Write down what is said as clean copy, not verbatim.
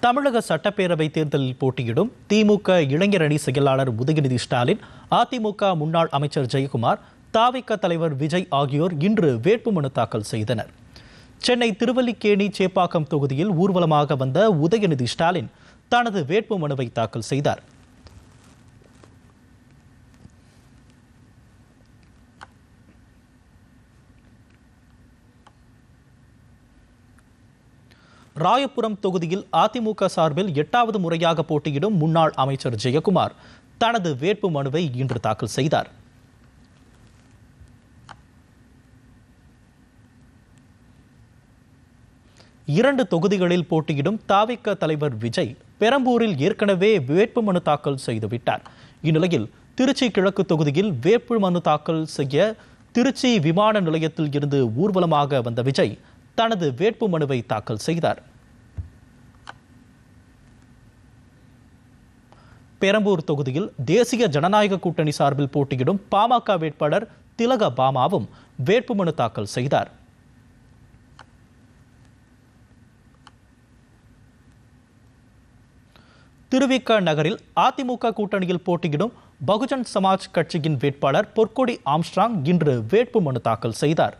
தமிழக சட்டப்பேரவை தேர்தலில் போட்டியிடும் திமுக இளைஞர் அணி செயலாளர் உதயநிதி ஸ்டாலின், அதிமுக முன்னாள் அமைச்சர் ஜெயக்குமார், தாவிக தலைவர் விஜய் ஆகியோர் இன்று வேட்புமனு தாக்கல் செய்தனர். சென்னை திருவல்லிக்கேணி சேப்பாக்கம் தொகுதியில் ஊர்வலமாக வந்த உதயநிதி ஸ்டாலின் தனது வேட்புமனுவை தாக்கல் செய்தார். ராயபுரம் தொகுதியில் அதிமுக சார்பில் 8வது முறையாக போட்டியிடும் முன்னாள் அமைச்சர் ஜெயக்குமார் தனது வேட்புமனுவை இன்று தாக்கல் செய்தார். இரண்டு தொகுதிகளில் போட்டியிடும் தாவிக தலைவர் விஜய் பெரம்பூரில் ஏற்கனவே வேட்புமனு தாக்கல் செய்துவிட்டார். இந்நிலையில் திருச்சி கிழக்கு தொகுதியில் வேட்புமனு தாக்கல் செய்ய திருச்சி விமான நிலையத்தில் இருந்து ஊர்வலமாக வந்த விஜய் தனது வேட்புமனுவை தாக்கல் செய்தார். பெரம்பூர் தொகுதியில் தேசிய ஜனநாயக கூட்டணி சார்பில் போட்டியிடும் பாமக வேட்பாளர் திலக பாமாவும் வேட்புமனு தாக்கல் செய்தார். திருவிக நகரில் அதிமுக கூட்டணியில் போட்டியிடும் பகுஜன் சமாஜ் கட்சியின் வேட்பாளர் பொற்கொடி ஆம்ஸ்ட்ராங் இன்று வேட்புமனு தாக்கல் செய்தார்.